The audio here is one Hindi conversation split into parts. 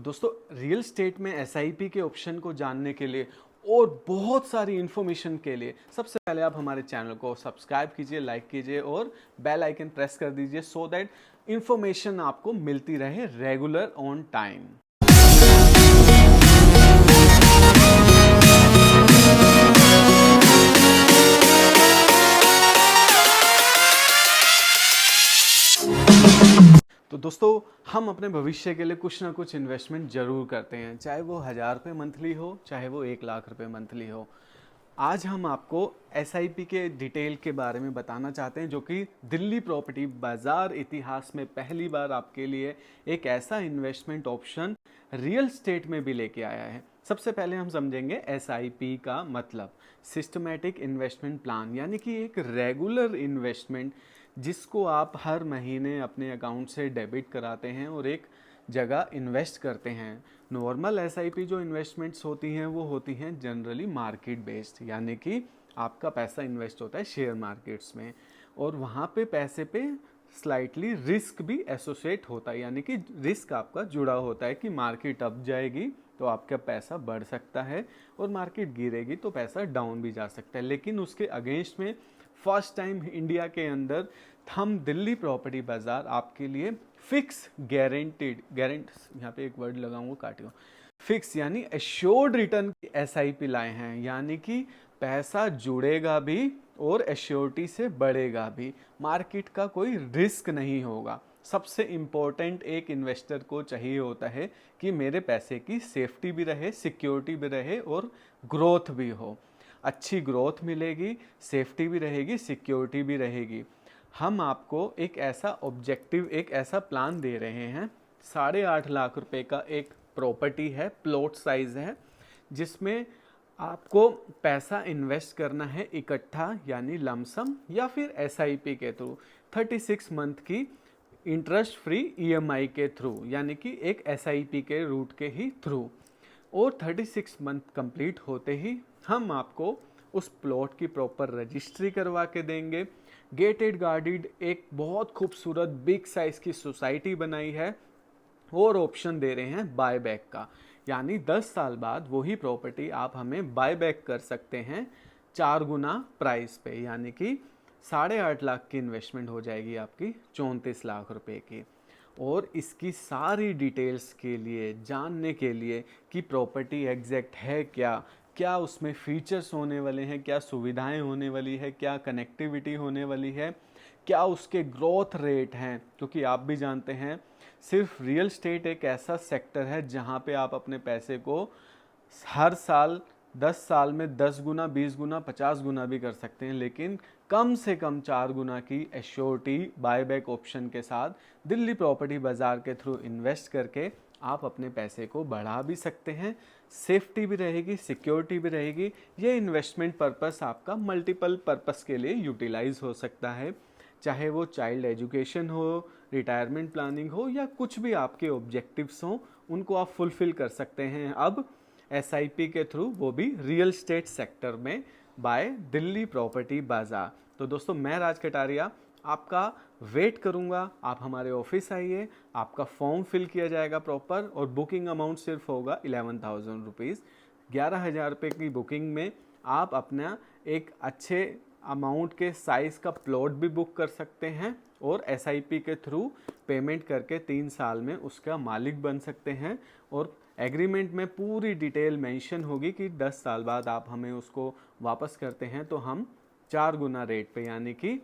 दोस्तों रियल स्टेट में एसआईपी के ऑप्शन को जानने के लिए और बहुत सारी इन्फॉर्मेशन के लिए सबसे पहले आप हमारे चैनल को सब्सक्राइब कीजिए, लाइक कीजिए और बेल आइकन प्रेस कर दीजिए सो दैट इंफॉर्मेशन आपको मिलती रहे रेगुलर ऑन टाइम। तो दोस्तों हम अपने भविष्य के लिए कुछ ना कुछ इन्वेस्टमेंट जरूर करते हैं, चाहे वो 1000 रुपये मंथली हो, चाहे वो 1 लाख रुपये मंथली हो। आज हम आपको एसआईपी के डिटेल के बारे में बताना चाहते हैं, जो कि दिल्ली प्रॉपर्टी बाजार इतिहास में पहली बार आपके लिए एक ऐसा इन्वेस्टमेंट ऑप्शन रियल स्टेट में भी लेके आया है। सबसे पहले हम समझेंगे एसआईपी का मतलब, सिस्टमैटिक इन्वेस्टमेंट प्लान, यानी कि एक रेगुलर इन्वेस्टमेंट जिसको आप हर महीने अपने अकाउंट से डेबिट कराते हैं और एक जगह इन्वेस्ट करते हैं। नॉर्मल एसआईपी जो इन्वेस्टमेंट्स होती हैं वो होती हैं जनरली मार्केट बेस्ड, यानी कि आपका पैसा इन्वेस्ट होता है शेयर मार्केट्स में और वहाँ पे पैसे पे स्लाइटली रिस्क भी एसोसिएट होता है, यानी कि रिस्क आपका जुड़ा होता है कि मार्केट अप जाएगी तो आपका पैसा बढ़ सकता है और मार्केट गिरेगी तो पैसा डाउन भी जा सकता है। लेकिन उसके अगेंस्ट में फर्स्ट टाइम इंडिया के अंदर हम दिल्ली प्रॉपर्टी बाजार आपके लिए फिक्स यहाँ पे एक वर्ड लगाऊंगा, काटियो, फिक्स यानी एश्योर्ड रिटर्न की एसआईपी लाए हैं, यानी कि पैसा जुड़ेगा भी और एश्योरिटी से बढ़ेगा भी, मार्केट का कोई रिस्क नहीं होगा। सबसे इम्पोर्टेंट एक इन्वेस्टर को चाहिए होता है कि मेरे पैसे की सेफ्टी भी रहे, सिक्योरिटी भी रहे और ग्रोथ भी हो। अच्छी ग्रोथ मिलेगी, सेफ्टी भी रहेगी, सिक्योरिटी भी रहेगी। हम आपको एक ऐसा ऑब्जेक्टिव, एक ऐसा प्लान दे रहे हैं। 8.5 लाख रुपए का एक प्रॉपर्टी है, प्लॉट साइज है, जिसमें आपको पैसा इन्वेस्ट करना है इकट्ठा यानी लमसम या फिर एसआईपी के थ्रू 36 मंथ की इंटरेस्ट फ्री ईएमआई के थ्रू, यानी कि एक एसआईपी के रूट के ही थ्रू। और 36 मंथ कंप्लीट होते ही हम आपको उस प्लॉट की प्रॉपर रजिस्ट्री करवा के देंगे। गेटेड गार्डेड एक बहुत खूबसूरत बिग साइज की सोसाइटी बनाई है और ऑप्शन दे रहे हैं बाय बैक का, यानी 10 साल बाद वही प्रॉपर्टी आप हमें बाय बैक कर सकते हैं 4 गुना प्राइस पे, यानी कि 8.5 लाख की इन्वेस्टमेंट हो जाएगी आपकी 34 लाख रुपए की। और इसकी सारी डिटेल्स के लिए, जानने के लिए कि प्रॉपर्टी एग्जैक्ट है क्या, क्या उसमें फीचर्स होने वाले हैं, क्या सुविधाएं होने वाली है, क्या कनेक्टिविटी होने वाली है, क्या उसके ग्रोथ रेट हैं, क्योंकि आप भी जानते हैं सिर्फ रियल स्टेट एक ऐसा सेक्टर है जहां पे आप अपने पैसे को हर साल 10 साल में 10 गुना, 20 गुना, 50 गुना भी कर सकते हैं, लेकिन कम से कम 4 गुना की एश्योरिटी बायबैक ऑप्शन के साथ दिल्ली प्रॉपर्टी बाजार के थ्रू इन्वेस्ट करके आप अपने पैसे को बढ़ा भी सकते हैं। सेफ्टी भी रहेगी, सिक्योरिटी भी रहेगी। ये इन्वेस्टमेंट पर्पस आपका मल्टीपल पर्पस के लिए यूटिलाइज हो सकता है, चाहे वो चाइल्ड एजुकेशन हो, रिटायरमेंट प्लानिंग हो या कुछ भी आपके ऑब्जेक्टिव्स हों, उनको आप फुलफिल कर सकते हैं अब एसआईपी के थ्रू, वो भी रियल स्टेट सेक्टर में बाय दिल्ली प्रॉपर्टी बाजार। तो दोस्तों मैं राज कटारिया आपका वेट करूंगा, आप हमारे ऑफिस आइए, आपका फॉर्म फिल किया जाएगा प्रॉपर और बुकिंग अमाउंट सिर्फ होगा 11,000 रुपीज़। 11,000 रुपये की बुकिंग में आप अपना एक अच्छे अमाउंट के साइज़ का प्लॉट भी बुक कर सकते हैं और एसआईपी के थ्रू पेमेंट करके 3 साल में उसका मालिक बन सकते हैं। और एग्रीमेंट में पूरी डिटेल मेंशन होगी कि 10 साल बाद आप हमें उसको वापस करते हैं तो हम 4 गुना रेट पे, यानी कि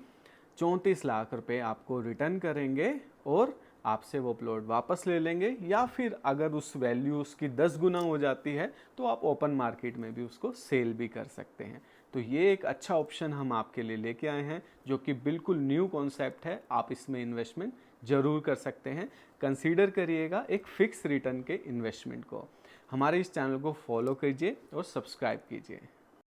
34 लाख रुपए आपको रिटर्न करेंगे और आपसे वो प्लॉट वापस ले लेंगे, या फिर अगर उस वैल्यू उसकी 10 गुना हो जाती है तो आप ओपन मार्केट में भी उसको सेल भी कर सकते हैं। तो ये एक अच्छा ऑप्शन हम आपके लिए लेके आए हैं, जो कि बिल्कुल न्यू कॉन्सेप्ट है। आप इसमें इन्वेस्टमेंट जरूर कर सकते हैं। कंसीडर करिएगा एक फिक्स रिटर्न के इन्वेस्टमेंट को। हमारे इस चैनल को फॉलो कीजिए और सब्सक्राइब कीजिए।